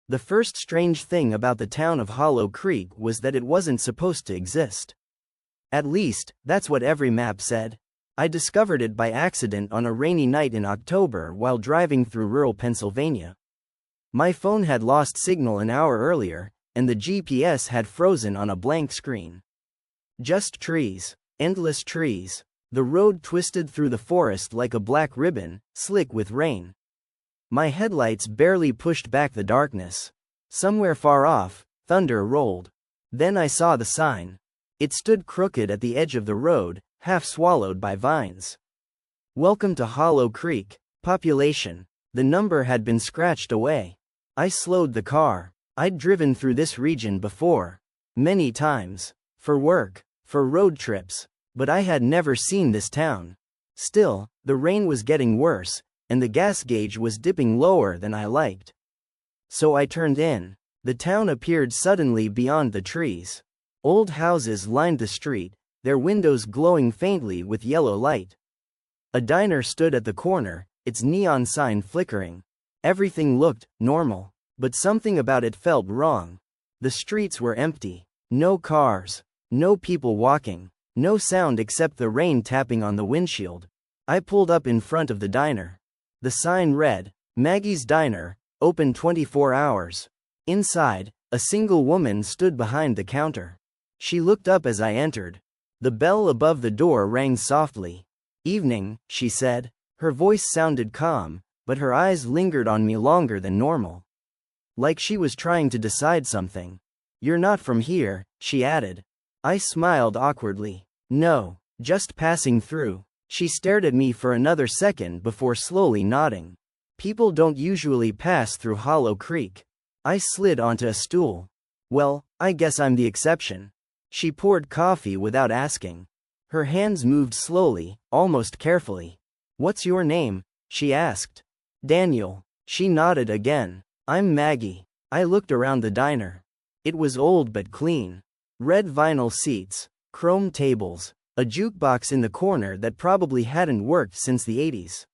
The first strange thing about the town of Hollow Creek was that it wasn't supposed to exist. At least, that's what every map said. I discovered it by accident on a rainy night in October while driving through rural Pennsylvania. My phone had lost signal an hour earlier, and the GPS had frozen on a blank screen. Just trees. Endless trees. The road twisted through the forest like a black ribbon, slick with rain. My headlights barely pushed back the darkness. Somewhere far off, thunder rolled. Then I saw the sign. It stood crooked at the edge of the road, half swallowed by vines. Welcome to Hollow Creek, population. The number had been scratched away. I slowed the car. I'd driven through this region before. Many times. For work, for road trips. But I had never seen this town. Still, the rain was getting worse, and the gas gauge was dipping lower than I liked. So I turned in. The town appeared suddenly beyond the trees. Old houses lined the street, their windows glowing faintly with yellow light. A diner stood at the corner, its neon sign flickering. Everything looked normal, but something about it felt wrong. The streets were empty. No cars. No people walking. No sound except the rain tapping on the windshield. I pulled up in front of the diner. The sign read, Maggie's Diner, open 24 hours. Inside, a single woman stood behind the counter. She looked up as I entered. The bell above the door rang softly. Evening, she said. Her voice sounded calm, but her eyes lingered on me longer than normal. Like she was trying to decide something. You're not from here, she added. I smiled awkwardly. No, just passing through. She stared at me for another second before slowly nodding. People don't usually pass through Hollow Creek. I slid onto a stool. Well, I guess I'm the exception. She poured coffee without asking. Her hands moved slowly, almost carefully. What's your name? She asked. Daniel. She nodded again. I'm Maggie. I looked around the diner. It was old but clean. Red vinyl seats, chrome tables, a jukebox in the corner that probably hadn't worked since the 80s.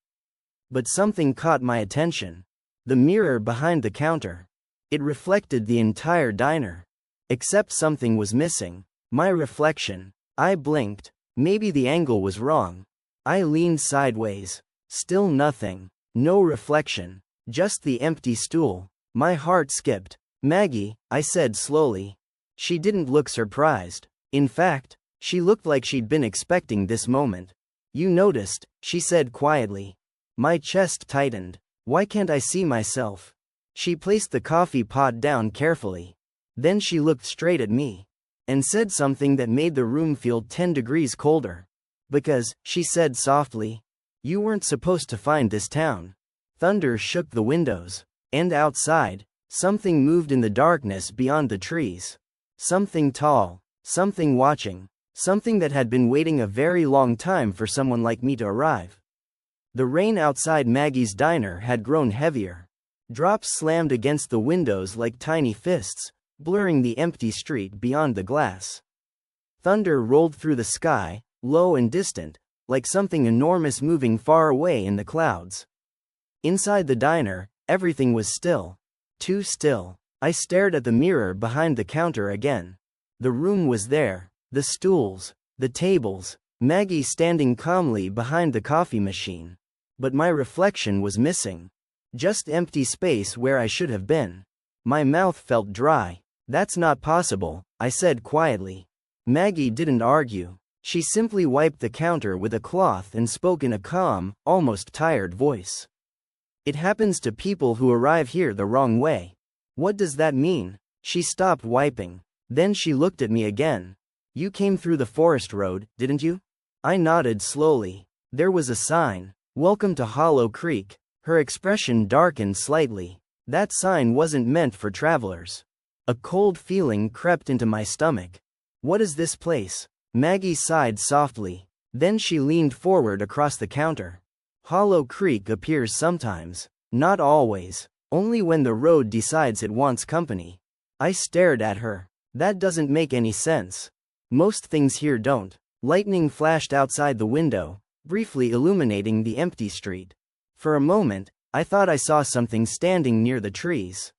But something caught my attention. The mirror behind the counter. It reflected the entire diner. Except something was missing. My reflection. I blinked. Maybe the angle was wrong. I leaned sideways. Still nothing. No reflection. Just the empty stool. My heart skipped. Maggie, I said slowly. She didn't look surprised. In fact, she looked like she'd been expecting this moment. You noticed, she said quietly. My chest tightened. Why can't I see myself? She placed the coffee pot down carefully. Then she looked straight at me. And said something that made the room feel 10 degrees colder. Because, she said softly, you weren't supposed to find this town. Thunder shook the windows. And outside, something moved in the darkness beyond the trees. Something tall. Something watching. Something that had been waiting a very long time for someone like me to arrive. The rain outside Maggie's diner had grown heavier. Drops slammed against the windows like tiny fists, blurring the empty street beyond the glass. Thunder rolled through the sky, low and distant, like something enormous moving far away in the clouds. Inside the diner, everything was still. Too still. I stared at the mirror behind the counter again. The room was there. The stools, the tables, Maggie standing calmly behind the coffee machine. But my reflection was missing. Just empty space where I should have been. My mouth felt dry. That's not possible, I said quietly. Maggie didn't argue. She simply wiped the counter with a cloth and spoke in a calm, almost tired voice. It happens to people who arrive here the wrong way. What does that mean? She stopped wiping. Then she looked at me again. You came through the forest road, didn't you? I nodded slowly. There was a sign. Welcome to Hollow Creek. Her expression darkened slightly. That sign wasn't meant for travelers. A cold feeling crept into my stomach. What is this place? Maggie sighed softly. Then she leaned forward across the counter. Hollow Creek appears sometimes. Not always. Only when the road decides it wants company. I stared at her. That doesn't make any sense. Most things here don't. Lightning flashed outside the window, briefly illuminating the empty street. For a moment, I thought I saw something standing near the trees.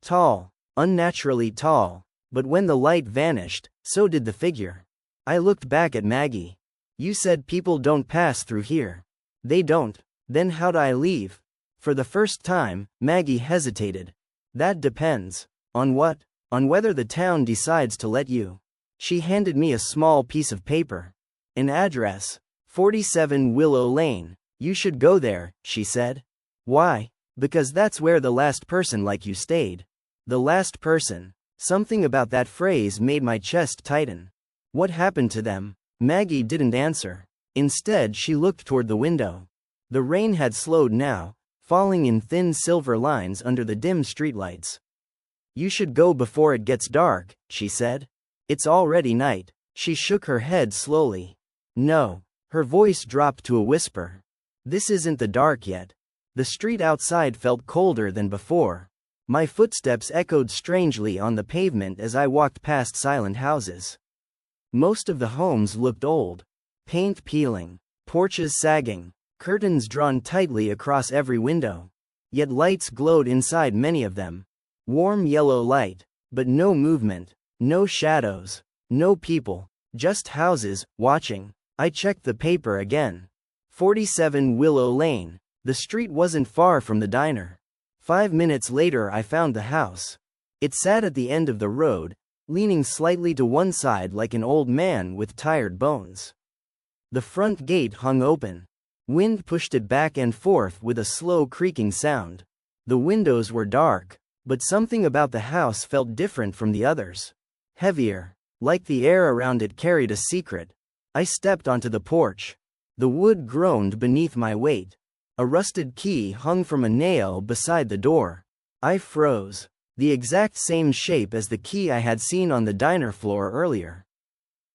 Tall, unnaturally tall, but when the light vanished, so did the figure. I looked back at Maggie. You said people don't pass through here. They don't. Then how'd I leave? For the first time, Maggie hesitated. That depends. On what? On whether the town decides to let you. She handed me a small piece of paper. An address. 47 Willow Lane. You should go there, she said. Why? Because that's where the last person like you stayed. The last person. Something about that phrase made my chest tighten. What happened to them? Maggie didn't answer. Instead, she looked toward the window. The rain had slowed now, falling in thin silver lines under the dim streetlights. You should go before it gets dark, she said. It's already night. She shook her head slowly. No. Her voice dropped to a whisper. This isn't the dark yet. The street outside felt colder than before. My footsteps echoed strangely on the pavement as I walked past silent houses. Most of the homes looked old. Paint peeling, porches sagging, curtains drawn tightly across every window. Yet lights glowed inside many of them. Warm yellow light, but no movement, no shadows, no people, just houses, watching. I checked the paper again. 47 Willow Lane. The street wasn't far from the diner. 5 minutes later I found the house. It sat at the end of the road, leaning slightly to one side like an old man with tired bones. The front gate hung open. Wind pushed it back and forth with a slow creaking sound. The windows were dark, but something about the house felt different from the others. Heavier, like the air around it carried a secret. I stepped onto the porch. The wood groaned beneath my weight. A rusted key hung from a nail beside the door. I froze. The exact same shape as the key I had seen on the diner floor earlier.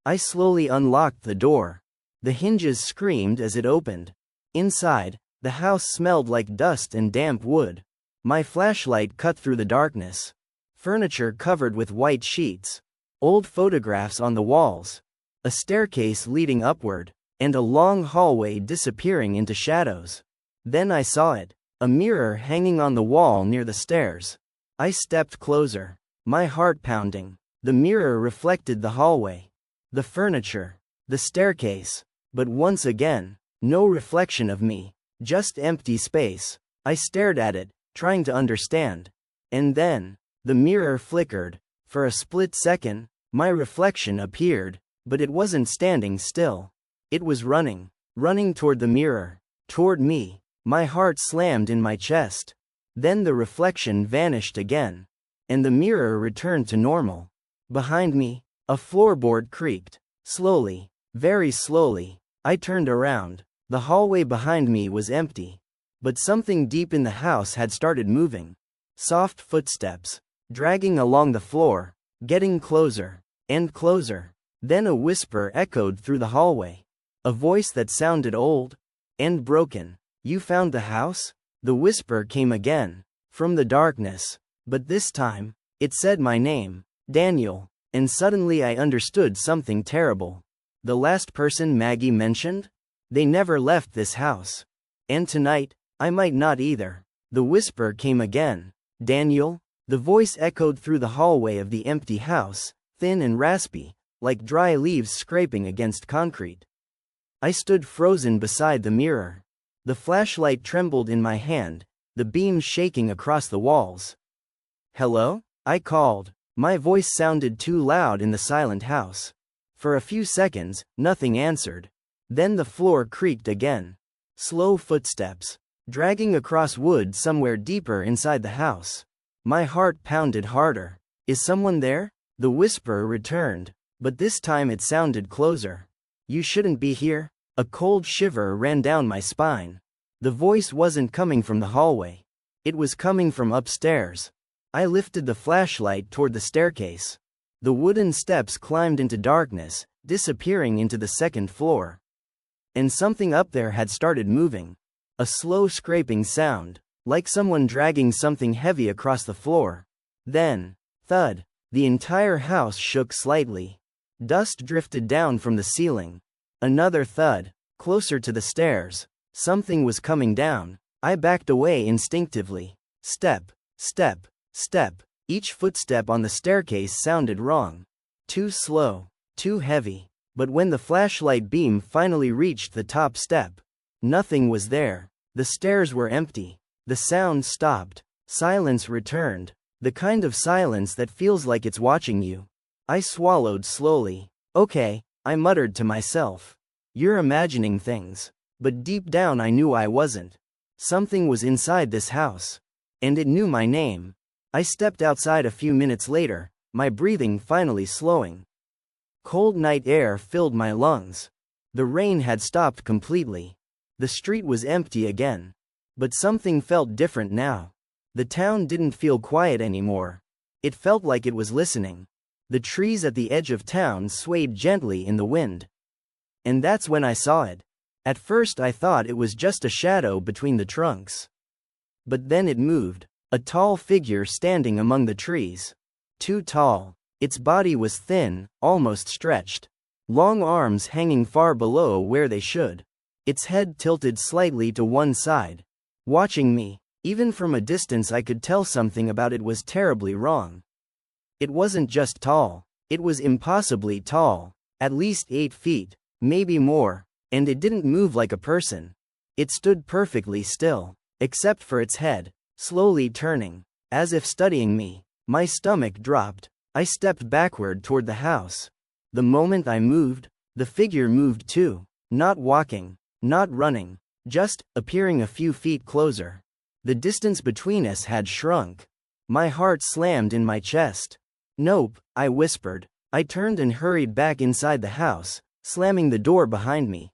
I slowly unlocked the door. The hinges screamed as it opened. Inside, the house smelled like dust and damp wood. My flashlight cut through the darkness. Furniture covered with white sheets. Old photographs on the walls. A staircase leading upward, and a long hallway disappearing into shadows. Then I saw it. A mirror hanging on the wall near the stairs. I stepped closer, my heart pounding. The mirror reflected the hallway, the furniture, the staircase. But once again, no reflection of me, just empty space. I stared at it, trying to understand. And then, the mirror flickered. For a split second, my reflection appeared, but it wasn't standing still. It was running toward the mirror, toward me. My heart slammed in my chest. Then the reflection vanished again, and the mirror returned to normal. Behind me, a floorboard creaked. Slowly, very slowly, I turned around. The hallway behind me was empty. But something deep in the house had started moving. Soft footsteps, dragging along the floor, getting closer, and closer. Then a whisper echoed through the hallway. A voice that sounded old and broken. You found the house? The whisper came again, from the darkness. But this time, it said my name, Daniel. And suddenly I understood something terrible. The last person Maggie mentioned? They never left this house. And tonight, I might not either. The whisper came again. Daniel? The voice echoed through the hallway of the empty house, thin and raspy, like dry leaves scraping against concrete. I stood frozen beside the mirror. The flashlight trembled in my hand, the beam shaking across the walls. Hello? I called. My voice sounded too loud in the silent house. For a few seconds, nothing answered. Then the floor creaked again. Slow footsteps, dragging across wood somewhere deeper inside the house. My heart pounded harder. Is someone there? The whisper returned, but this time it sounded closer. You shouldn't be here. A cold shiver ran down my spine. The voice wasn't coming from the hallway. It was coming from upstairs. I lifted the flashlight toward the staircase. The wooden steps climbed into darkness, disappearing into the second floor. And something up there had started moving. A slow scraping sound, like someone dragging something heavy across the floor. Then, thud, the entire house shook slightly. Dust drifted down from the ceiling. Another thud, closer to the stairs. Something was coming down. I backed away instinctively. Step, step, step. Each footstep on the staircase sounded wrong. Too slow, too heavy. But when the flashlight beam finally reached the top step, nothing was there. The stairs were empty. The sound stopped. Silence returned. The kind of silence that feels like it's watching you. I swallowed slowly. Okay, I muttered to myself. You're imagining things. But deep down I knew I wasn't. Something was inside this house. And it knew my name. I stepped outside a few minutes later, my breathing finally slowing. Cold night air filled my lungs. The rain had stopped completely. The street was empty again. But something felt different now. The town didn't feel quiet anymore. It felt like it was listening. The trees at the edge of town swayed gently in the wind. And that's when I saw it. At first I thought it was just a shadow between the trunks. But then it moved. A tall figure standing among the trees. Too tall. Its body was thin, almost stretched. Long arms hanging far below where they should. Its head tilted slightly to one side. Watching me. Even from a distance I could tell something about it was terribly wrong. It wasn't just tall. It was impossibly tall. At least 8 feet. Maybe more. And it didn't move like a person. It stood perfectly still. Except for its head. Slowly turning. As if studying me. My stomach dropped. I stepped backward toward the house. The moment I moved, the figure moved too. Not walking. Not running. Just appearing a few feet closer. The distance between us had shrunk. My heart slammed in my chest. Nope, I whispered. I turned and hurried back inside the house, slamming the door behind me.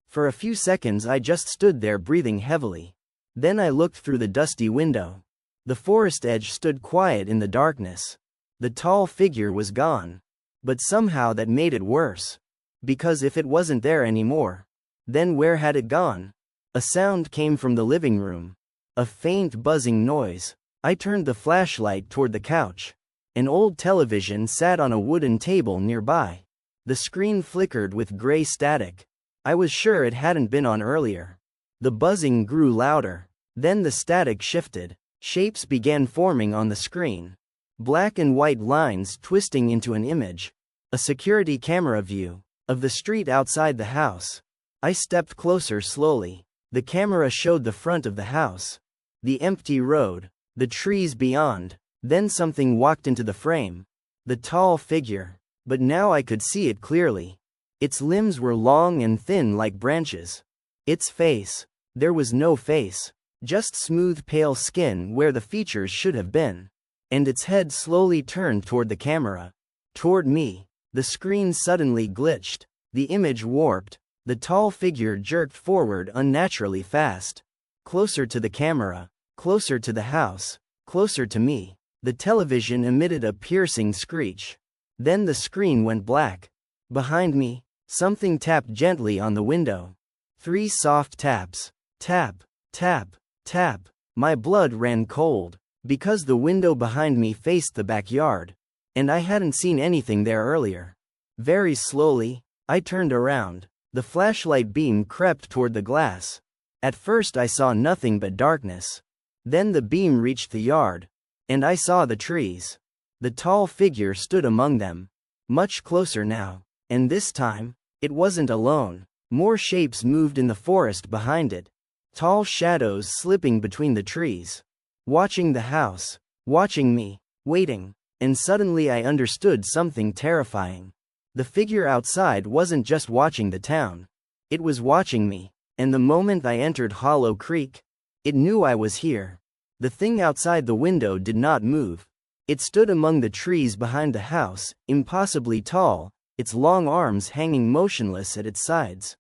For a few seconds I just stood there breathing heavily. Then I looked through the dusty window. The forest edge stood quiet in the darkness. The tall figure was gone. But somehow that made it worse. Because if it wasn't there anymore, then where had it gone? A sound came from the living room. A faint buzzing noise. I turned the flashlight toward the couch. An old television sat on a wooden table nearby. The screen flickered with gray static. I was sure it hadn't been on earlier. The buzzing grew louder. Then the static shifted. Shapes began forming on the screen. Black and white lines twisting into an image. A security camera view of the street outside the house. I stepped closer slowly. The camera showed the front of the house. The empty road. The trees beyond. Then something walked into the frame. The tall figure. But now I could see it clearly. Its limbs were long and thin like branches. Its face. There was no face. Just smooth pale skin where the features should have been. And its head slowly turned toward the camera. Toward me. The screen suddenly glitched. The image warped. The tall figure jerked forward unnaturally fast. Closer to the camera. Closer to the house. Closer to me. The television emitted a piercing screech. Then the screen went black. Behind me, something tapped gently on the window. 3 soft taps. Tap, tap, tap. My blood ran cold. Because the window behind me faced the backyard. And I hadn't seen anything there earlier. Very slowly, I turned around. The flashlight beam crept toward the glass. At first I saw nothing but darkness. Then the beam reached the yard. And I saw the trees. The tall figure stood among them. Much closer now. And this time, it wasn't alone. More shapes moved in the forest behind it. Tall shadows slipping between the trees. Watching the house. Watching me. Waiting. And suddenly I understood something terrifying. The figure outside wasn't just watching the town. It was watching me. And the moment I entered Hollow Creek, it knew I was here. The thing outside the window did not move. It stood among the trees behind the house, impossibly tall, its long arms hanging motionless at its sides.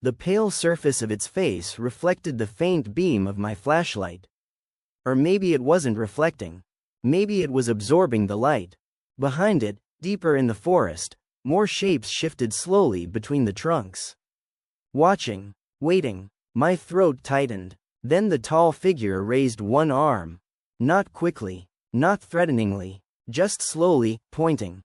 The pale surface of its face reflected the faint beam of my flashlight. Or maybe it wasn't reflecting. Maybe it was absorbing the light. Behind it, deeper in the forest, more shapes shifted slowly between the trunks. Watching, waiting, my throat tightened. Then the tall figure raised one arm. Not quickly, not threateningly, just slowly, pointing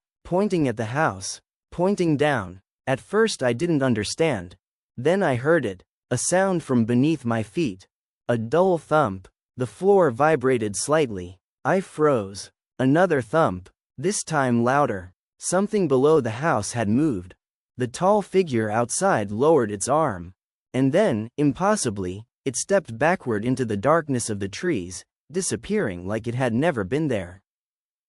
at the house, pointing down. At first I didn't understand. Then I heard it, a sound from beneath my feet. A dull thump. The floor vibrated slightly. I froze. Another thump, this time louder. Something below the house had moved. The tall figure outside lowered its arm. And then, impossibly, it stepped backward into the darkness of the trees, disappearing like it had never been there.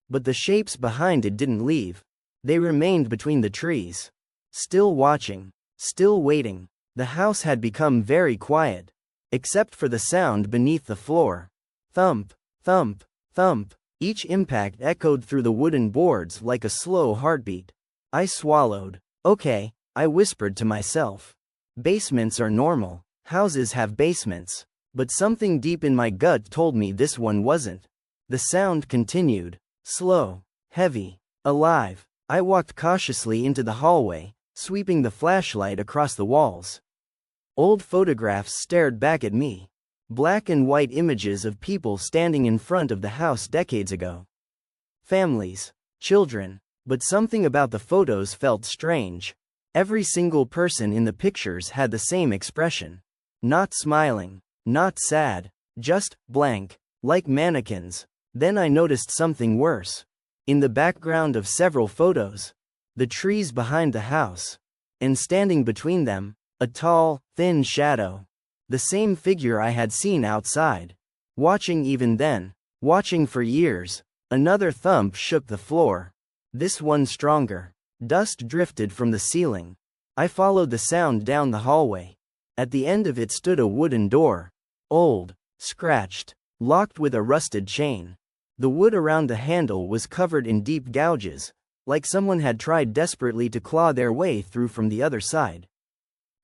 But the shapes behind it didn't leave. They remained between the trees. Still watching. Still waiting. The house had become very quiet. Except for the sound beneath the floor. Thump, thump, thump. Each impact echoed through the wooden boards like a slow heartbeat. I swallowed. Okay, I whispered to myself. Basements are normal. Houses have basements. But something deep in my gut told me this one wasn't. The sound continued. Slow. Heavy. Alive. I walked cautiously into the hallway, sweeping the flashlight across the walls. Old photographs stared back at me. Black and white images of people standing in front of the house decades ago. Families. Children. But something about the photos felt strange. Every single person in the pictures had the same expression. Not smiling. Not sad. Just blank. Like mannequins. Then I noticed something worse. In the background of several photos. The trees behind the house. And standing between them, a tall, thin shadow. The same figure I had seen outside. Watching even then. Watching for years. Another thump shook the floor. This one stronger. Dust drifted from the ceiling. I followed the sound down the hallway. At the end of it stood a wooden door. Old. Scratched. Locked with a rusted chain. The wood around the handle was covered in deep gouges, like someone had tried desperately to claw their way through from the other side.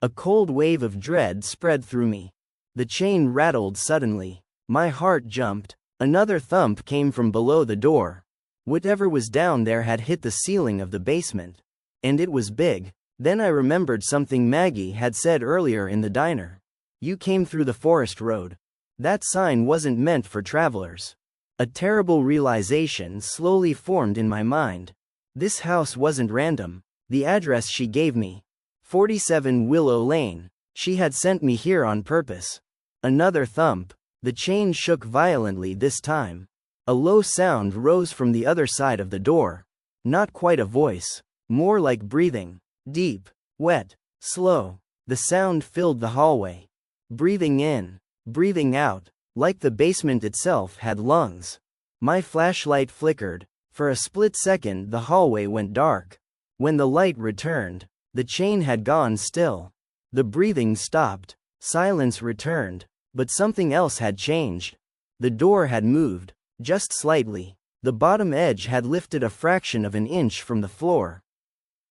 A cold wave of dread spread through me. The chain rattled suddenly. My heart jumped. Another thump came from below the door. Whatever was down there had hit the ceiling of the basement. And it was big. Then I remembered something Maggie had said earlier in the diner. You came through the forest road. That sign wasn't meant for travelers. A terrible realization slowly formed in my mind. This house wasn't random. The address she gave me. 47 Willow Lane. She had sent me here on purpose. Another thump. The chain shook violently this time. A low sound rose from the other side of the door. Not quite a voice. More like breathing. Deep. Wet. Slow. The sound filled the hallway. Breathing in. Breathing out. Like the basement itself had lungs. My flashlight flickered. For a split second the hallway went dark. When the light returned, the chain had gone still. The breathing stopped. Silence returned. But something else had changed. The door had moved. Just slightly. The bottom edge had lifted a fraction of an inch from the floor.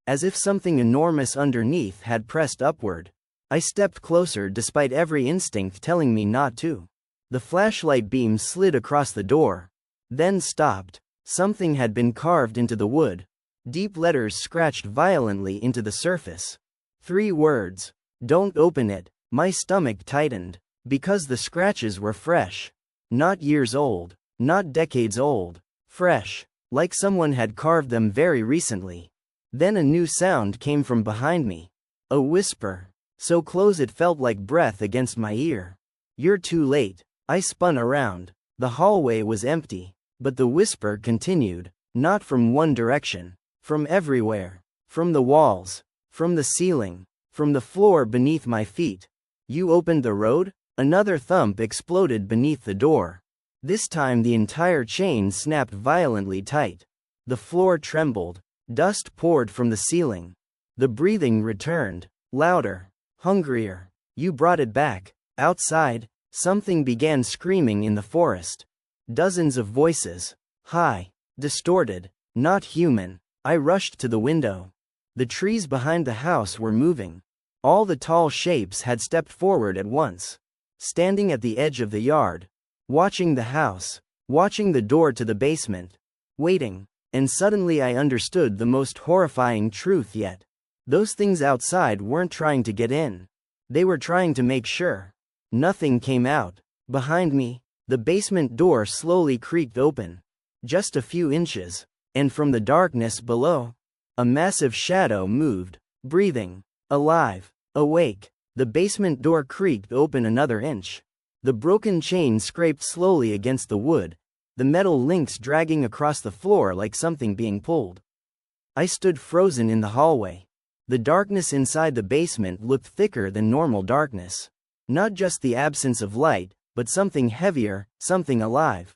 As if something enormous underneath had pressed upward. I stepped closer despite every instinct telling me not to. The flashlight beam slid across the door. Then stopped. Something had been carved into the wood. Deep letters scratched violently into the surface. 3 words. Don't open it. My stomach tightened. Because the scratches were fresh. Not years old. Not decades old. Fresh. Like someone had carved them very recently. Then a new sound came from behind me. A whisper. So close it felt like breath against my ear. You're too late. I spun around. The hallway was empty. But the whisper continued. Not from one direction. From everywhere. From the walls. From the ceiling. From the floor beneath my feet. You opened the road? Another thump exploded beneath the door. This time the entire chain snapped violently tight. The floor trembled. Dust poured from the ceiling. The breathing returned. Louder. Hungrier. You brought it back. Outside, something began screaming in the forest. Dozens of voices. High. Distorted. Not human. I rushed to the window. The trees behind the house were moving. All the tall shapes had stepped forward at once. Standing at the edge of the yard. Watching the house. Watching the door to the basement. Waiting. And suddenly I understood the most horrifying truth yet. Those things outside weren't trying to get in. They were trying to make sure. Nothing came out. Behind me, the basement door slowly creaked open. Just a few inches. And from the darkness below, a massive shadow moved. Breathing. Alive. Awake. The basement door creaked open another inch. The broken chain scraped slowly against the wood. the metal links dragging across the floor like something being pulled. I stood frozen in the hallway. The darkness inside the basement looked thicker than normal darkness. Not just the absence of light, but something heavier, something alive.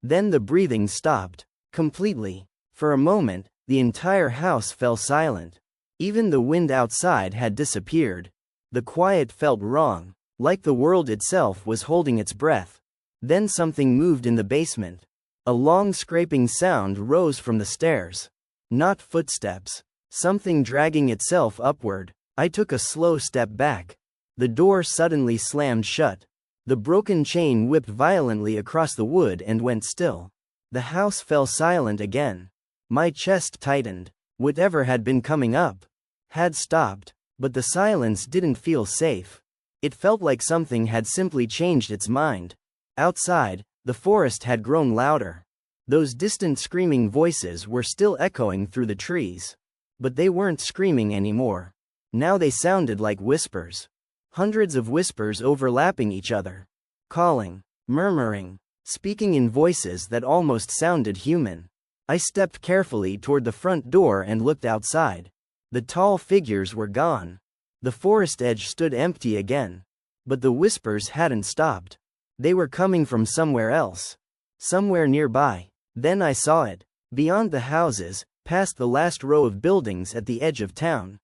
Then the breathing stopped. Completely. For a moment, the entire house fell silent. Even the wind outside had disappeared. The quiet felt wrong, like the world itself was holding its breath. Then something moved in the basement. A long scraping sound rose from the stairs. Not footsteps. Something dragging itself upward. I took a slow step back. The door suddenly slammed shut. The broken chain whipped violently across the wood and went still. The house fell silent again. My chest tightened. Whatever had been coming up had stopped, but the silence didn't feel safe. It felt like something had simply changed its mind. Outside, the forest had grown louder. Those distant screaming voices were still echoing through the trees. But they weren't screaming anymore. Now they sounded like whispers. Hundreds of whispers overlapping each other. Calling, murmuring, speaking in voices that almost sounded human. I stepped carefully toward the front door and looked outside. The tall figures were gone. The forest edge stood empty again. But the whispers hadn't stopped. They were coming from somewhere else. Somewhere nearby. Then I saw it. Beyond the houses, past the last row of buildings at the edge of town.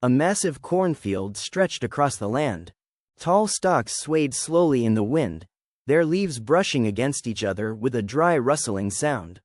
A massive cornfield stretched across the land. Tall stalks swayed slowly in the wind, their leaves brushing against each other with a dry rustling sound.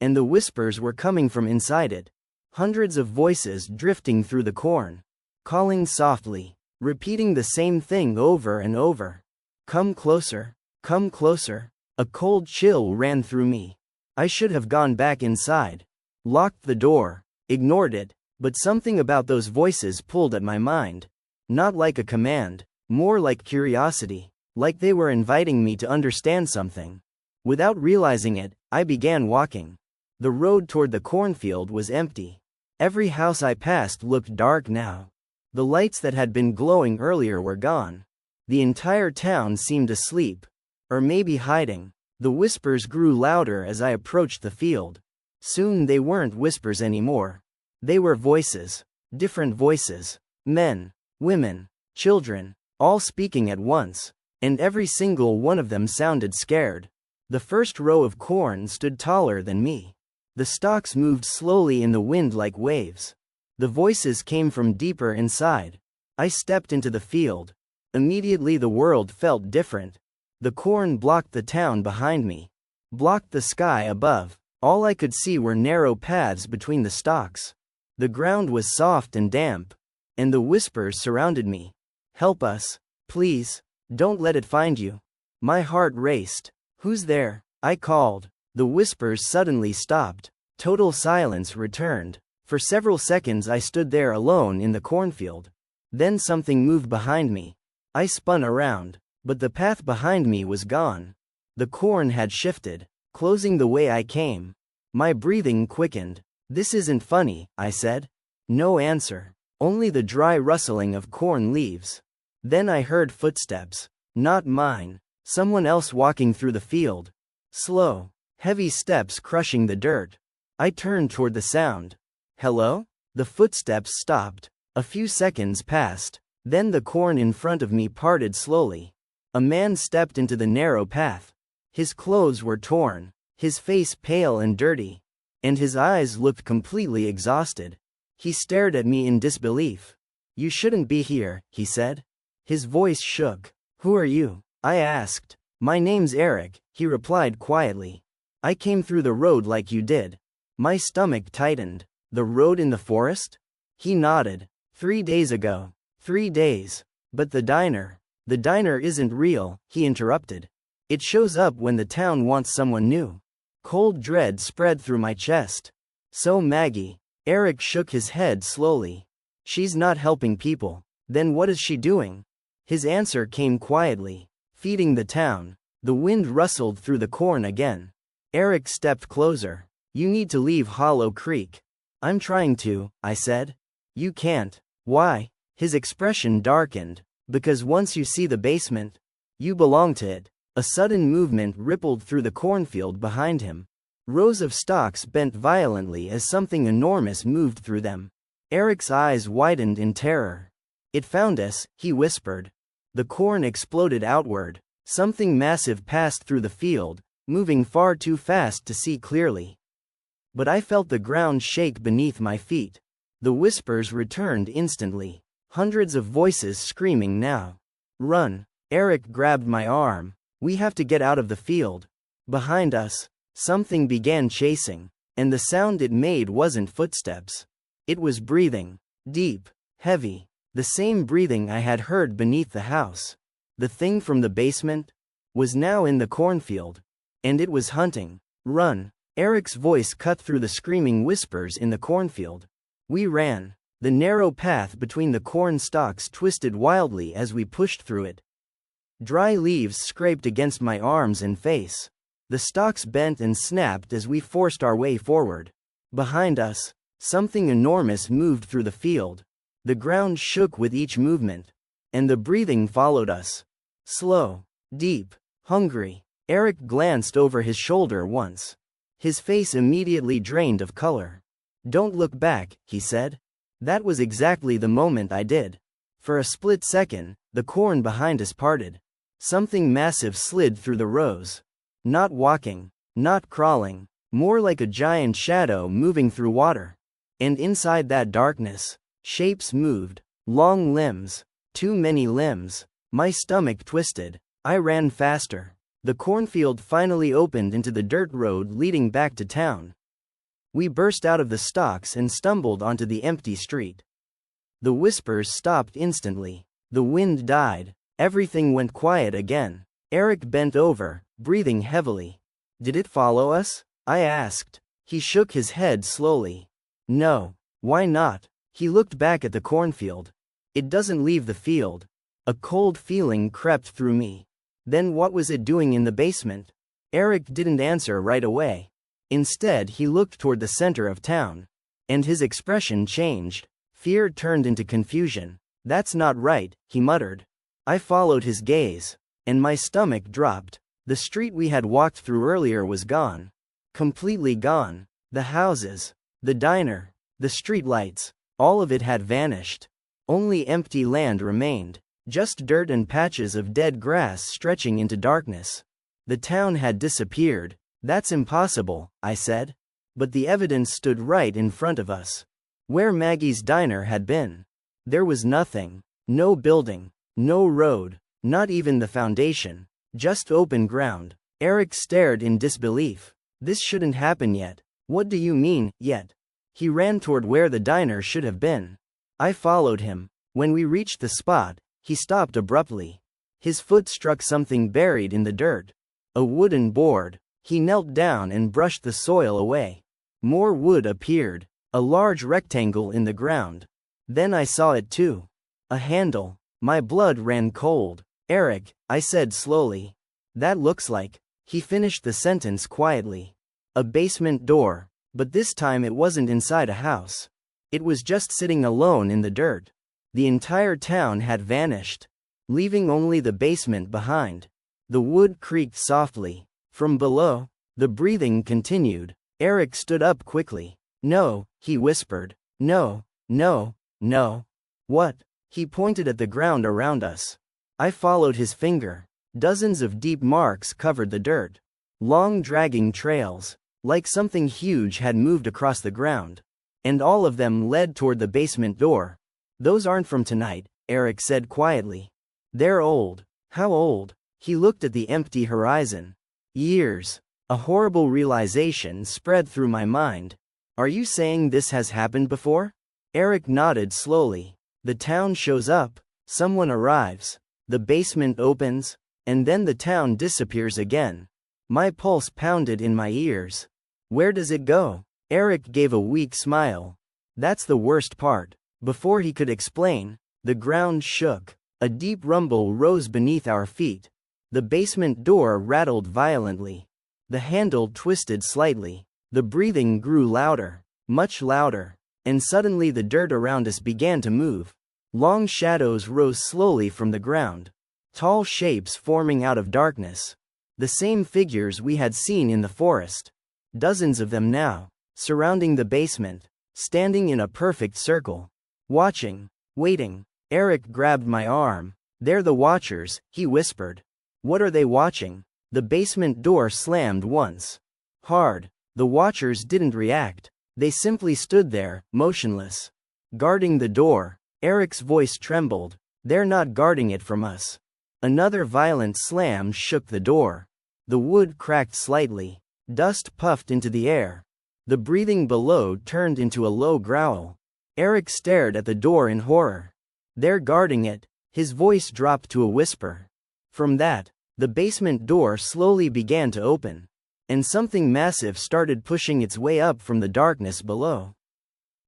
And the whispers were coming from inside it. Hundreds of voices drifting through the corn. Calling softly, repeating the same thing over and over. Come closer, come closer. A cold chill ran through me. I should have gone back inside. Locked the door, ignored it, but something about those voices pulled at my mind. Not like a command, more like curiosity, like they were inviting me to understand something. Without realizing it, I began walking. The road toward the cornfield was empty. Every house I passed looked dark now. The lights that had been glowing earlier were gone. The entire town seemed asleep. Or maybe hiding. The whispers grew louder as I approached the field. Soon they weren't whispers anymore. They were voices. Different voices. Men, women, children, all speaking at once. And every single one of them sounded scared. The first row of corn stood taller than me. The stalks moved slowly in the wind like waves. The voices came from deeper inside. I stepped into the field. Immediately the world felt different. The corn blocked the town behind me. Blocked the sky above. All I could see were narrow paths between the stalks. The ground was soft and damp. And the whispers surrounded me. Help us. Please. Don't let it find you. My heart raced. Who's there? I called. The whispers suddenly stopped. Total silence returned. For several seconds I stood there alone in the cornfield. Then something moved behind me. I spun around. But the path behind me was gone. The corn had shifted, closing the way I came. My breathing quickened. This isn't funny, I said. No answer. Only the dry rustling of corn leaves. Then I heard footsteps. Not mine. Someone else walking through the field. Slow, heavy steps crushing the dirt. I turned toward the sound. Hello? The footsteps stopped. A few seconds passed. Then the corn in front of me parted slowly. A man stepped into the narrow path. His clothes were torn, his face pale and dirty, and his eyes looked completely exhausted. He stared at me in disbelief. You shouldn't be here, he said. His voice shook. Who are you? I asked. My name's Eric, he replied quietly. I came through the road like you did. My stomach tightened. The road in the forest? He nodded. 3 days ago. 3 days. But the diner isn't real, he interrupted. It shows up when the town wants someone new. Cold dread spread through my chest. So Maggie. Eric shook his head slowly. She's not helping people. Then what is she doing? His answer came quietly. Feeding the town. The wind rustled through the corn again. Eric stepped closer. You need to leave Hollow Creek. I'm trying to, I said. You can't. Why? His expression darkened. Because once you see the basement, you belong to it. A sudden movement rippled through the cornfield behind him. Rows of stalks bent violently as something enormous moved through them. Eric's eyes widened in terror. "It found us," he whispered. The corn exploded outward. Something massive passed through the field, moving far too fast to see clearly. But I felt the ground shake beneath my feet. The whispers returned instantly. Hundreds of voices screaming now. "Run!" Eric grabbed my arm. "We have to get out of the field." Behind us, something began chasing, and the sound it made wasn't footsteps. It was breathing. Deep, heavy. The same breathing I had heard beneath the house. The thing from the basement was now in the cornfield. And it was hunting. "Run!" Eric's voice cut through the screaming whispers in the cornfield. We ran. The narrow path between the corn stalks twisted wildly as we pushed through it. Dry leaves scraped against my arms and face. The stalks bent and snapped as we forced our way forward. Behind us, something enormous moved through the field. The ground shook with each movement. And the breathing followed us. Slow, deep, hungry. Eric glanced over his shoulder once. His face immediately drained of color. "Don't look back," he said. That was exactly the moment I did. For a split second, the corn behind us parted. Something massive slid through the rows. Not walking, not crawling, more like a giant shadow moving through water. And inside that darkness, shapes moved. Long limbs. Too many limbs. My stomach twisted. I ran faster. The cornfield finally opened into the dirt road leading back to town. We burst out of the stalks and stumbled onto the empty street. The whispers stopped instantly. The wind died. Everything went quiet again. Eric bent over, breathing heavily. "Did it follow us?" I asked. He shook his head slowly. "No. Why not?" He looked back at the cornfield. "It doesn't leave the field." A cold feeling crept through me. Then what was it doing in the basement? Eric didn't answer right away. Instead, he looked toward the center of town. And his expression changed. Fear turned into confusion. "That's not right," he muttered. I followed his gaze. And my stomach dropped. The street we had walked through earlier was gone. Completely gone. The houses, the diner, the streetlights, all of it had vanished. Only empty land remained. Just dirt and patches of dead grass stretching into darkness. The town had disappeared. "That's impossible," I said. But the evidence stood right in front of us. Where Maggie's diner had been. There was nothing. No building. No road. Not even the foundation. Just open ground. Eric stared in disbelief. "This shouldn't happen yet." "What do you mean, yet?" He ran toward where the diner should have been. I followed him. When we reached the spot, he stopped abruptly. His foot struck something buried in the dirt. A wooden board. He knelt down and brushed the soil away. More wood appeared. A large rectangle in the ground. Then I saw it too. A handle. My blood ran cold. "Eric," I said slowly. "That looks like..." He finished the sentence quietly. "A basement door. But this time it wasn't inside a house. It was just sitting alone in the dirt. The entire town had vanished, leaving only the basement behind." The wood creaked softly. From below, the breathing continued. Eric stood up quickly. "No," he whispered. "No, no, no." "What?" He pointed at the ground around us. I followed his finger. Dozens of deep marks covered the dirt. Long dragging trails, like something huge had moved across the ground. And all of them led toward the basement door. "Those aren't from tonight," Eric said quietly. "They're old." "How old?" He looked at the empty horizon. "Years." A horrible realization spread through my mind. "Are you saying this has happened before?" Eric nodded slowly. The town shows up, someone arrives, the basement opens, and then the town disappears again. My pulse pounded in my ears. "Where does it go?" Eric gave a weak smile. "That's the worst part." Before he could explain, the ground shook. A deep rumble rose beneath our feet. The basement door rattled violently. The handle twisted slightly. The breathing grew louder, much louder, and suddenly the dirt around us began to move. Long shadows rose slowly from the ground. Tall shapes forming out of darkness. The same figures we had seen in the forest. Dozens of them now, surrounding the basement, standing in a perfect circle. Watching, waiting. Eric grabbed my arm. "They're the Watchers," he whispered. "What are they watching?" The basement door slammed once. Hard. The Watchers didn't react. They simply stood there, motionless. Guarding the door. Eric's voice trembled. "They're not guarding it from us." Another violent slam shook the door. The wood cracked slightly. Dust puffed into the air. The breathing below turned into a low growl. Eric stared at the door in horror. "They're guarding it." His voice dropped to a whisper. From that, the basement door slowly began to open, and something massive started pushing its way up from the darkness below.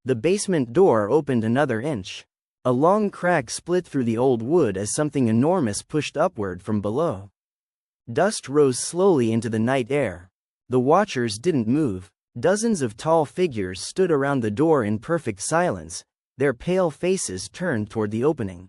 The basement door opened another inch. A long crack split through the old wood as something enormous pushed upward from below. Dust rose slowly into the night air. The Watchers didn't move. Dozens of tall figures stood around the door in perfect silence, their pale faces turned toward the opening.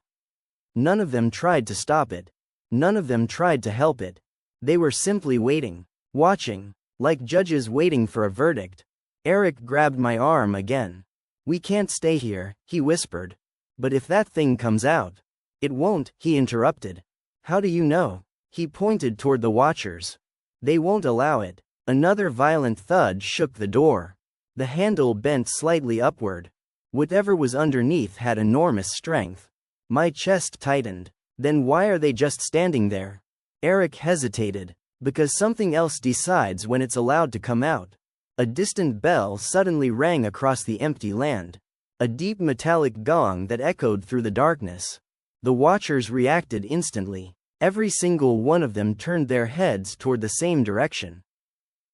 None of them tried to stop it. None of them tried to help it. They were simply waiting, watching, like judges waiting for a verdict. Eric grabbed my arm again. "We can't stay here," he whispered. "But if that thing comes out." "It won't," he interrupted. "How do you know?" He pointed toward the Watchers. "They won't allow it." Another violent thud shook the door. The handle bent slightly upward. Whatever was underneath had enormous strength. My chest tightened. "Then why are they just standing there?" Eric hesitated. "Because something else decides when it's allowed to come out." A distant bell suddenly rang across the empty land. A deep metallic gong that echoed through the darkness. The Watchers reacted instantly. Every single one of them turned their heads toward the same direction.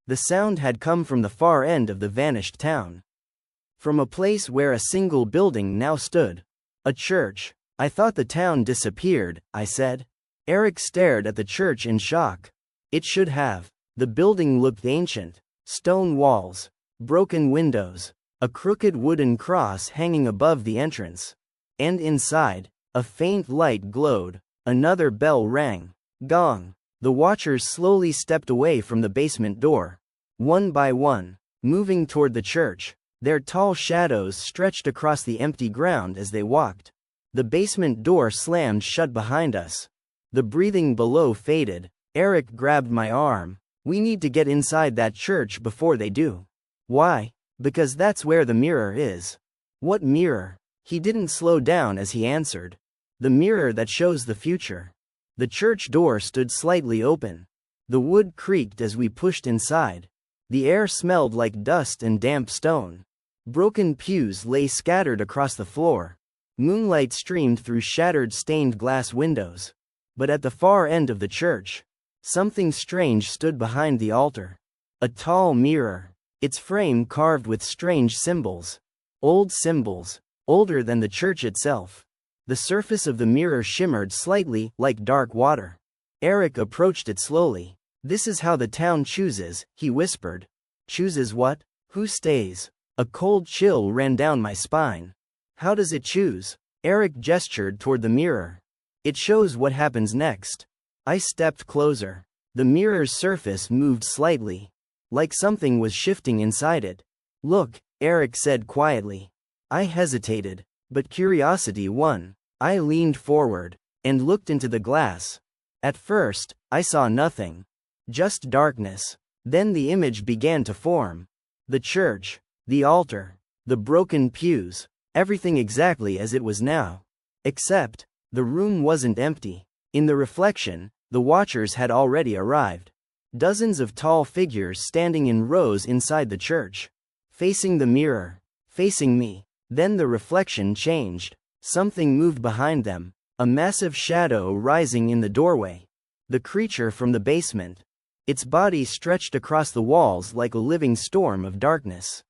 The sound had come from the far end of the vanished town. From a place where a single building now stood. A church. "I thought the town disappeared," I said. Eric stared at the church in shock. "It should have." The building looked ancient. Stone walls. Broken windows. A crooked wooden cross hanging above the entrance. And inside, a faint light glowed. Another bell rang. Gong. The Watchers slowly stepped away from the basement door. One by one, moving toward the church. Their tall shadows stretched across the empty ground as they walked. The basement door slammed shut behind us. The breathing below faded. Eric grabbed my arm. "We need to get inside that church before they do." "Why?" "Because that's where the mirror is." "What mirror?" He didn't slow down as he answered. "The mirror that shows the future." The church door stood slightly open. The wood creaked as we pushed inside. The air smelled like dust and damp stone. Broken pews lay scattered across the floor. Moonlight streamed through shattered stained glass windows. But at the far end of the church, something strange stood behind the altar. A tall mirror, its frame carved with strange symbols. Old symbols, older than the church itself. The surface of the mirror shimmered slightly, like dark water. Eric approached it slowly. "This is how the town chooses," he whispered. "Chooses what? Who stays?" A cold chill ran down my spine. "How does it choose?" Eric gestured toward the mirror. "It shows what happens next." I stepped closer. The mirror's surface moved slightly, like something was shifting inside it. "Look," Eric said quietly. I hesitated, but curiosity won. I leaned forward and looked into the glass. At first, I saw nothing. Just darkness. Then the image began to form. The church, the altar, the broken pews, everything exactly as it was now. Except, the room wasn't empty. In the reflection, the Watchers had already arrived. Dozens of tall figures standing in rows inside the church. Facing the mirror. Facing me. Then the reflection changed. Something moved behind them. A massive shadow rising in the doorway. The creature from the basement. Its body stretched across the walls like a living storm of darkness.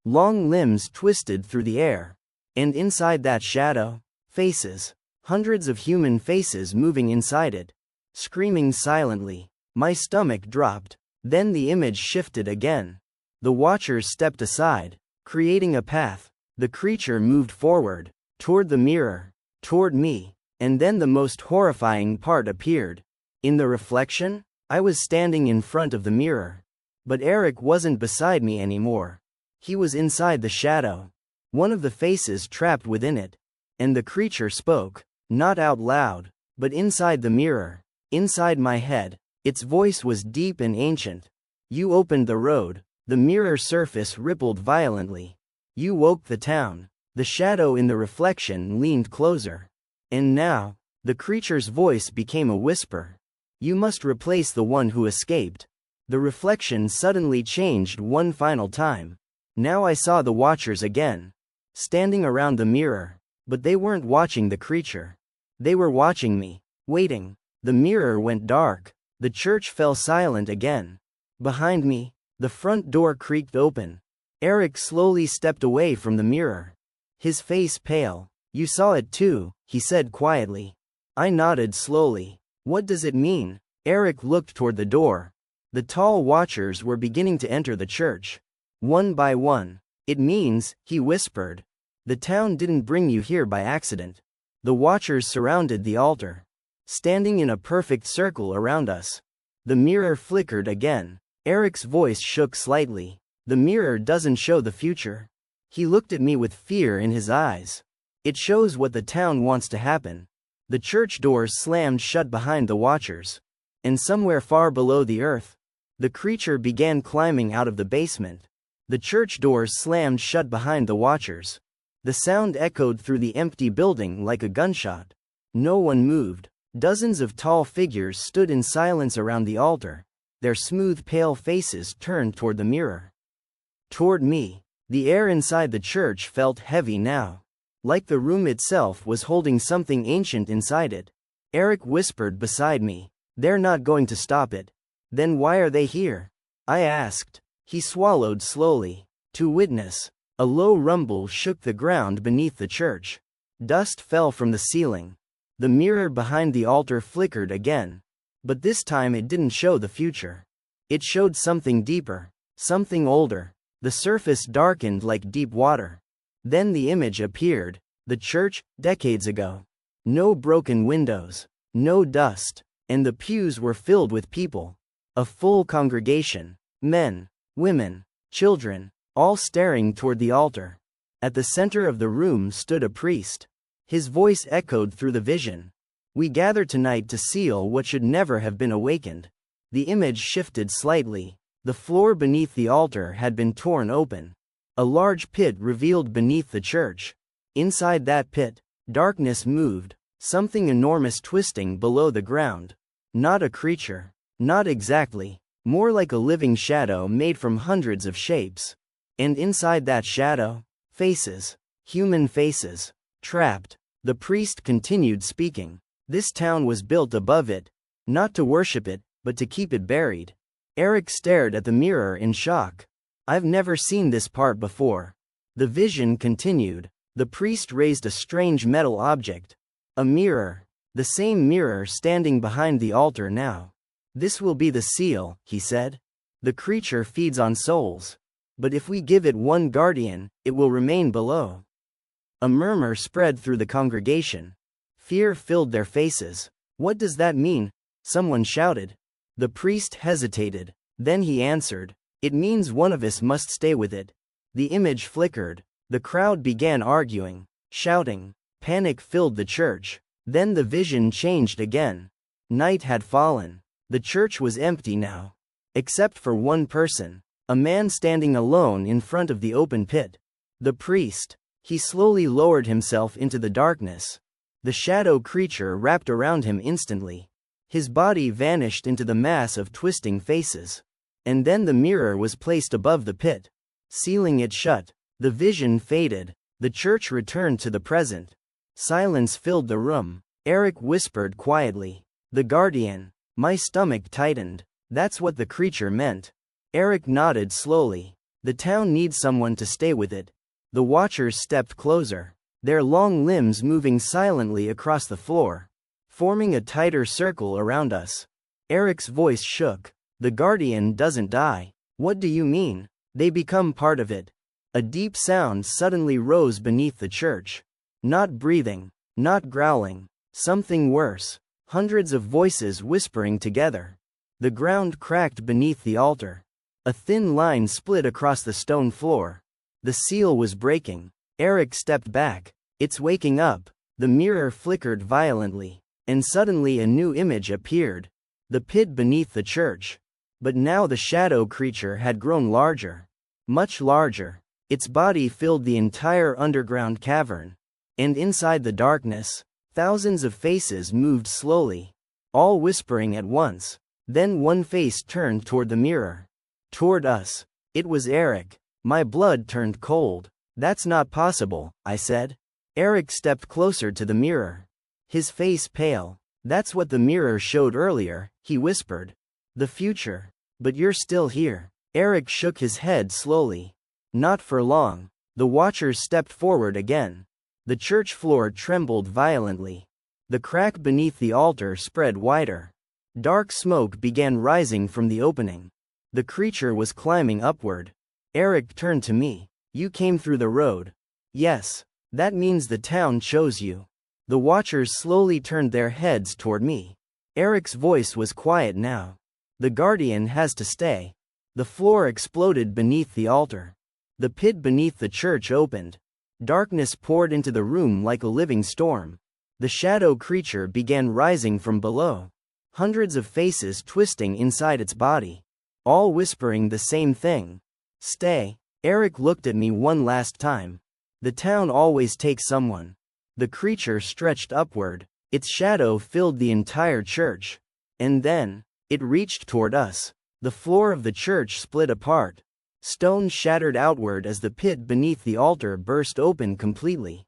Long limbs twisted through the air. And inside that shadow, faces. Hundreds of human faces moving inside it. Screaming silently. My stomach dropped. Then the image shifted again. The Watchers stepped aside, creating a path. The creature moved forward, toward the mirror, toward me, and then the most horrifying part appeared. In the reflection, I was standing in front of the mirror. But Eric wasn't beside me anymore. He was inside the shadow. One of the faces trapped within it. And the creature spoke, not out loud, but inside the mirror, inside my head. Its voice was deep and ancient. You opened the road. The mirror surface rippled violently. You woke the town. The shadow in the reflection leaned closer. And now, the creature's voice became a whisper. You must replace the one who escaped. The reflection suddenly changed one final time. Now I saw the watchers again, standing around the mirror. But they weren't watching the creature. They were watching me, waiting. The mirror went dark. The church fell silent again. Behind me, the front door creaked open. Eric slowly stepped away from the mirror. His face pale. You saw it too, he said quietly. I nodded slowly. What does it mean? Eric looked toward the door. The tall watchers were beginning to enter the church. One by one. It means, he whispered. The town didn't bring you here by accident. The watchers surrounded the altar, standing in a perfect circle around us. The mirror flickered again. Eric's voice shook slightly. The mirror doesn't show the future. He looked at me with fear in his eyes. It shows what the town wants to happen. The church doors slammed shut behind the watchers. And somewhere far below the earth, the creature began climbing out of the basement. The church doors slammed shut behind the watchers. The sound echoed through the empty building like a gunshot. No one moved. Dozens of tall figures stood in silence around the altar, their smooth pale faces turned toward the mirror. Toward me. The air inside the church felt heavy now, like the room itself was holding something ancient inside it. Eric whispered beside me. They're not going to stop it. Then why are they here? I asked. He swallowed slowly. To witness. A low rumble shook the ground beneath the church. Dust fell from the ceiling. The mirror behind the altar flickered again. But this time it didn't show the future. It showed something deeper, something older. The surface darkened like deep water. Then the image appeared. The church, decades ago. No broken windows. No dust. And the pews were filled with people. A full congregation. Men, women, children, all staring toward the altar. At the center of the room stood a priest. His voice echoed through the vision. We gather tonight to seal what should never have been awakened. The image shifted slightly. The floor beneath the altar had been torn open. A large pit revealed beneath the church. Inside that pit, darkness moved, something enormous twisting below the ground. Not a creature. Not exactly. More like a living shadow made from hundreds of shapes. And inside that shadow, faces. Human faces. Trapped. The priest continued speaking. This town was built above it. Not to worship it, but to keep it buried. Eric stared at the mirror in shock. I've never seen this part before. The vision continued. The priest raised a strange metal object. A mirror. The same mirror standing behind the altar now. This will be the seal, he said. The creature feeds on souls. But if we give it one guardian, it will remain below. A murmur spread through the congregation. Fear filled their faces. What does that mean? Someone shouted. The priest hesitated. Then he answered. It means one of us must stay with it. The image flickered. The crowd began arguing, shouting. Panic filled the church. Then the vision changed again. Night had fallen. The church was empty now. Except for one person. A man standing alone in front of the open pit. The priest. He slowly lowered himself into the darkness. The shadow creature wrapped around him instantly. His body vanished into the mass of twisting faces. And then the mirror was placed above the pit, sealing it shut. The vision faded. The church returned to the present. Silence filled the room. Eric whispered quietly. The guardian. My stomach tightened. That's what the creature meant. Eric nodded slowly. The town needs someone to stay with it. The watchers stepped closer, their long limbs moving silently across the floor, forming a tighter circle around us. Eric's voice shook. The guardian doesn't die. What do you mean? They become part of it. A deep sound suddenly rose beneath the church. Not breathing, not growling, something worse. Hundreds of voices whispering together. The ground cracked beneath the altar. A thin line split across the stone floor. The seal was breaking. Eric stepped back. It's waking up. The mirror flickered violently. And suddenly a new image appeared. The pit beneath the church. But now the shadow creature had grown larger. Much larger. Its body filled the entire underground cavern. And inside the darkness, thousands of faces moved slowly, all whispering at once. Then one face turned toward the mirror. Toward us. It was Eric. My blood turned cold. That's not possible, I said. Eric stepped closer to the mirror. His face pale. That's what the mirror showed earlier, he whispered. The future. But you're still here. Eric shook his head slowly. Not for long. The watchers stepped forward again. The church floor trembled violently. The crack beneath the altar spread wider. Dark smoke began rising from the opening. The creature was climbing upward. Eric turned to me. You came through the road. Yes. That means the town chose you. The watchers slowly turned their heads toward me. Eric's voice was quiet now. The guardian has to stay. The floor exploded beneath the altar. The pit beneath the church opened. Darkness poured into the room like a living storm. The shadow creature began rising from below. Hundreds of faces twisting inside its body. All whispering the same thing. Stay. Eric looked at me one last time. The town always takes someone. The creature stretched upward. Its shadow filled the entire church. And then, it reached toward us. The floor of the church split apart. Stone shattered outward as the pit beneath the altar burst open completely.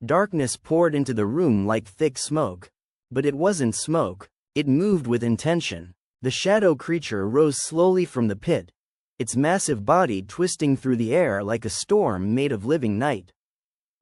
Darkness poured into the room like thick smoke. But it wasn't smoke. It moved with intention. The shadow creature rose slowly from the pit, its massive body twisting through the air like a storm made of living night.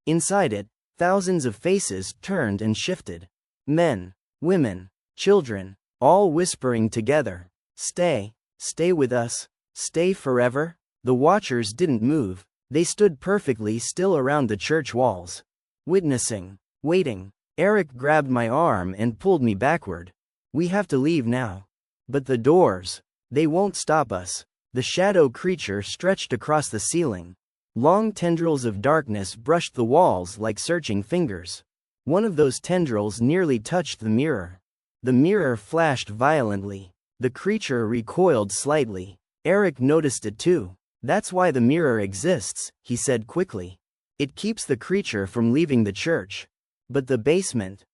Inside it, thousands of faces turned and shifted. Men, women, children, all whispering together. Stay, stay with us, stay forever. The watchers didn't move. They stood perfectly still around the church walls. Witnessing, waiting. Eric grabbed my arm and pulled me backward. We have to leave now. But the doors, they won't stop us. The shadow creature stretched across the ceiling. Long tendrils of darkness brushed the walls like searching fingers. One of those tendrils nearly touched the mirror. The mirror flashed violently. The creature recoiled slightly. Eric noticed it too. That's why the mirror exists, he said quickly. It keeps the creature from leaving the church. But the basement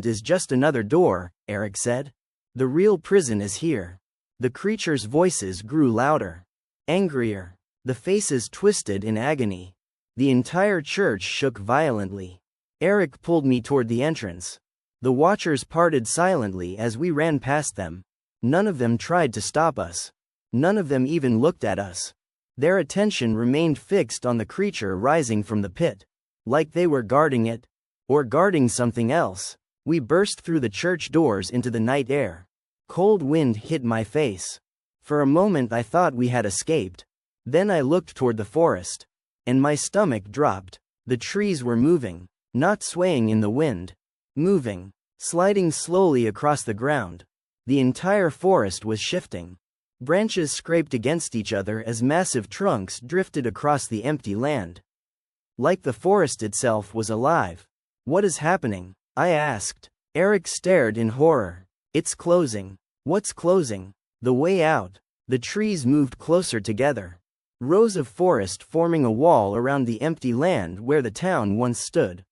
is just another door, Eric said. The real prison is here. The creature's voices grew louder. Angrier. The faces twisted in agony. The entire church shook violently. Eric pulled me toward the entrance. The watchers parted silently as we ran past them. None of them tried to stop us. None of them even looked at us. Their attention remained fixed on the creature rising from the pit. Like they were guarding it. Or guarding something else. We burst through the church doors into the night air. Cold wind hit my face. For a moment I thought we had escaped. Then I looked toward the forest. And my stomach dropped. The trees were moving. Not swaying in the wind. Moving. Sliding slowly across the ground. The entire forest was shifting. Branches scraped against each other as massive trunks drifted across the empty land. Like the forest itself was alive. What is happening? I asked. Eric stared in horror. It's closing. What's closing? The way out. The trees moved closer together. Rows of forest forming a wall around the empty land where the town once stood.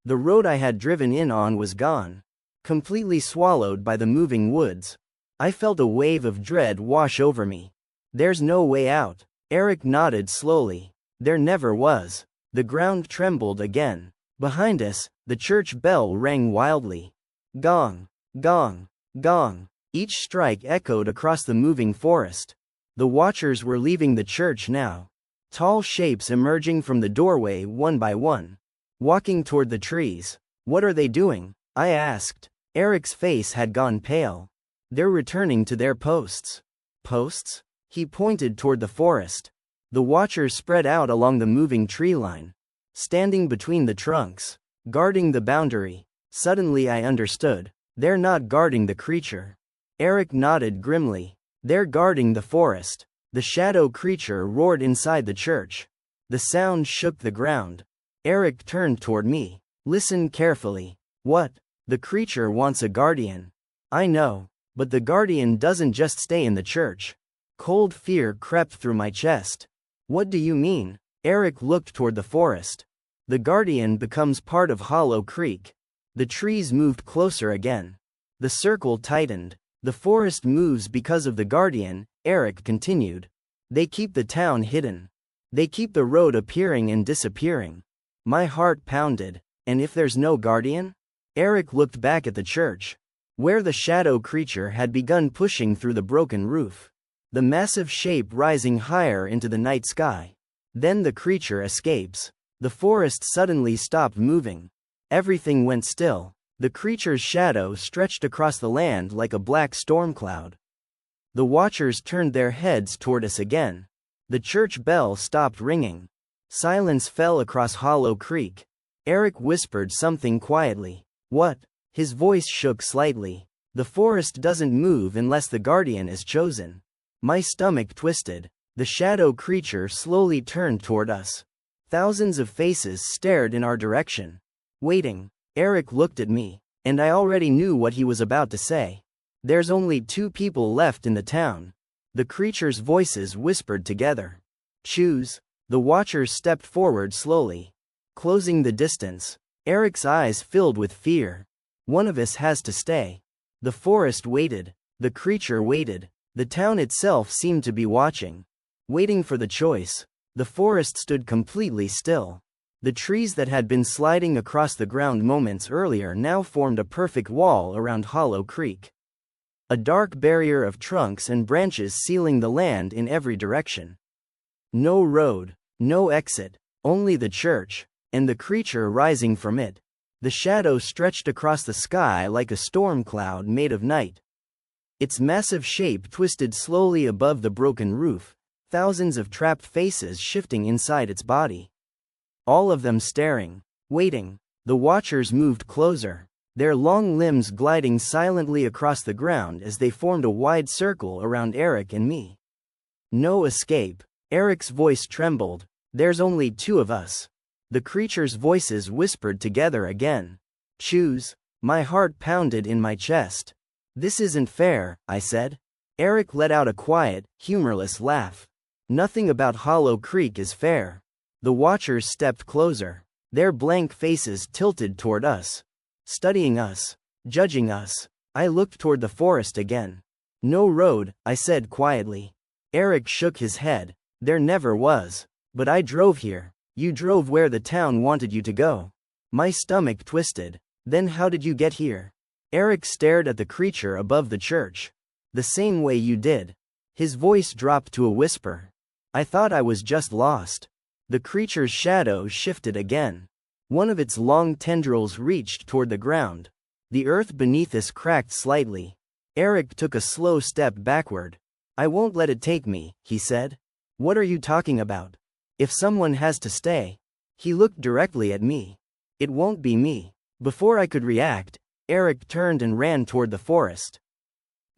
The road I had driven in on was gone. Completely swallowed by the moving woods. I felt a wave of dread wash over me. There's no way out. Eric nodded slowly. There never was. The ground trembled again. Behind us, the church bell rang wildly. Gong. Gong. Gong. Each strike echoed across the moving forest. The watchers were leaving the church now. Tall shapes emerging from the doorway one by one. Walking toward the trees. What are they doing? I asked. Eric's face had gone pale. They're returning to their posts. Posts? He pointed toward the forest. The watchers spread out along the moving tree line. Standing between the trunks. Guarding the boundary. Suddenly I understood. They're not guarding the creature. Eric nodded grimly. They're guarding the forest. The shadow creature roared inside the church. The sound shook the ground. Eric turned toward me. Listen carefully. What? The creature wants a guardian. I know. But the guardian doesn't just stay in the church. Cold fear crept through my chest. What do you mean? Eric looked toward the forest. The guardian becomes part of Hollow Creek. The trees moved closer again. The circle tightened. The forest moves because of the guardian, Eric continued. They keep the town hidden. They keep the road appearing and disappearing. My heart pounded. And if there's no guardian? Eric looked back at the church, where the shadow creature had begun pushing through the broken roof. The massive shape rising higher into the night sky. Then the creature escapes. The forest suddenly stopped moving. Everything went still. The creature's shadow stretched across the land like a black storm cloud. The watchers turned their heads toward us again. The church bell stopped ringing. Silence fell across Hollow Creek. Eric whispered something quietly. What? His voice shook slightly. The forest doesn't move unless the guardian is chosen. My stomach twisted. The shadow creature slowly turned toward us. Thousands of faces stared in our direction. Waiting. Eric looked at me, and I already knew what he was about to say. There's only 2 people left in the town. The creature's voices whispered together. Choose. The watchers stepped forward slowly, closing the distance. Eric's eyes filled with fear. One of us has to stay. The forest waited. The creature waited. The town itself seemed to be watching, waiting for the choice. The forest stood completely still. The trees that had been sliding across the ground moments earlier now formed a perfect wall around Hollow Creek. A dark barrier of trunks and branches sealing the land in every direction. No road, no exit, only the church, and the creature rising from it. The shadow stretched across the sky like a storm cloud made of night. Its massive shape twisted slowly above the broken roof, thousands of trapped faces shifting inside its body. All of them staring, waiting. The watchers moved closer, their long limbs gliding silently across the ground as they formed a wide circle around Eric and me. No escape. Eric's voice trembled. There's only 2 of us. The creature's voices whispered together again. Choose. My heart pounded in my chest. This isn't fair, I said. Eric let out a quiet, humorless laugh. Nothing about Hollow Creek is fair. The watchers stepped closer, their blank faces tilted toward us, studying us, judging us. I looked toward the forest again. No road, I said quietly. Eric shook his head. There never was. But I drove here. You drove where the town wanted you to go. My stomach twisted. Then how did you get here? Eric stared at the creature above the church. The same way you did. His voice dropped to a whisper. I thought I was just lost. The creature's shadow shifted again. One of its long tendrils reached toward the ground. The earth beneath us cracked slightly. Eric took a slow step backward. I won't let it take me, he said. What are you talking about? If someone has to stay. He looked directly at me. It won't be me. Before I could react, Eric turned and ran toward the forest.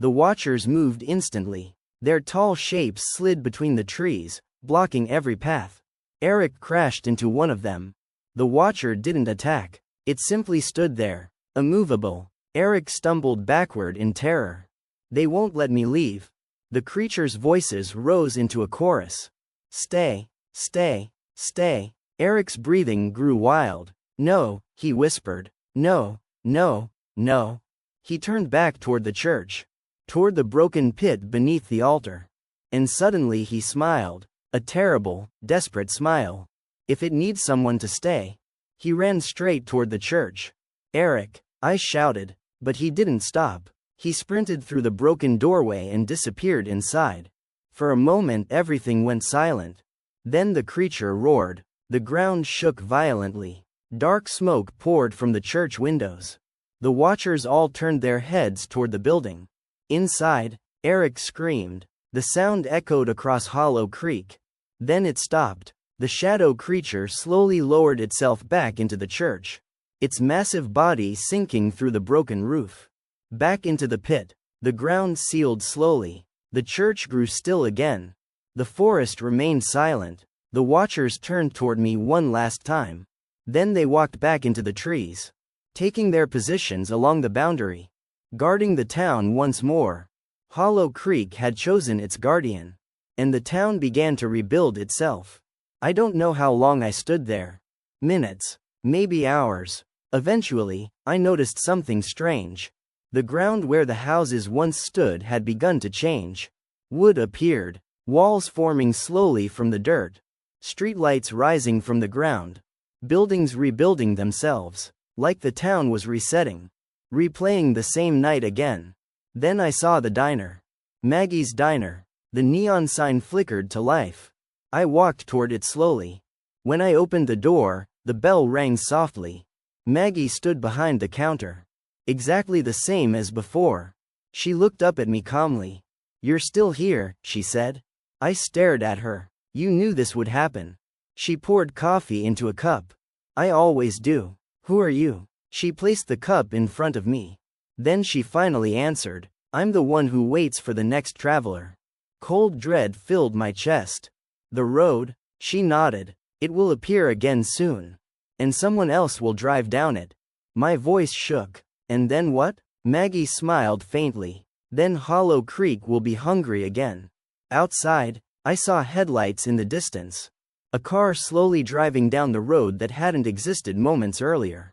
The watchers moved instantly. Their tall shapes slid between the trees, blocking every path. Eric crashed into one of them. The watcher didn't attack. It simply stood there, immovable. Eric stumbled backward in terror. They won't let me leave. The creature's voices rose into a chorus. Stay, stay, stay. Eric's breathing grew wild. No, he whispered. No, no, no. He turned back toward the church, toward the broken pit beneath the altar. And suddenly he smiled. A terrible, desperate smile. If it needs someone to stay. He ran straight toward the church. Eric, I shouted, but he didn't stop. He sprinted through the broken doorway and disappeared inside. For a moment everything went silent. Then the creature roared. The ground shook violently. Dark smoke poured from the church windows. The watchers all turned their heads toward the building. Inside, Eric screamed. The sound echoed across Hollow Creek. Then it stopped. The shadow creature slowly lowered itself back into the church, its massive body sinking through the broken roof. Back into the pit. The ground sealed slowly. The church grew still again. The forest remained silent. The watchers turned toward me one last time. Then they walked back into the trees, taking their positions along the boundary, guarding the town once more. Hollow Creek had chosen its guardian, and the town began to rebuild itself. I don't know how long I stood there. Minutes, maybe hours. Eventually, I noticed something strange. The ground where the houses once stood had begun to change. Wood appeared, walls forming slowly from the dirt, streetlights rising from the ground, buildings rebuilding themselves, like the town was resetting, replaying the same night again. Then I saw the diner. Maggie's diner. The neon sign flickered to life. I walked toward it slowly. When I opened the door, the bell rang softly. Maggie stood behind the counter, exactly the same as before. She looked up at me calmly. "You're still here," she said. I stared at her. "You knew this would happen." She poured coffee into a cup. "I always do." "Who are you?" She placed the cup in front of me. Then she finally answered, "I'm the one who waits for the next traveler." Cold dread filled my chest. "The road?" She nodded. "It will appear again soon. And someone else will drive down it." My voice shook. "And then what?" Maggie smiled faintly. "Then Hollow Creek will be hungry again." Outside, I saw headlights in the distance. A car slowly driving down the road that hadn't existed moments earlier.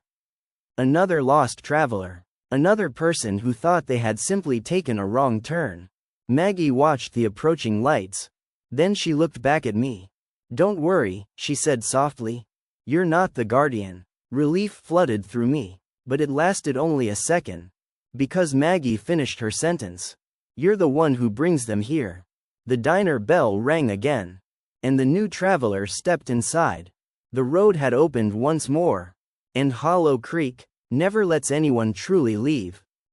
Another lost traveler. Another person who thought they had simply taken a wrong turn. Maggie watched the approaching lights. Then she looked back at me. "Don't worry," she said softly. "You're not the guardian." Relief flooded through me. But it lasted only a second. Because Maggie finished her sentence. "You're the one who brings them here." The diner bell rang again. And the new traveler stepped inside. The road had opened once more. And Hollow Creek never lets anyone truly leave.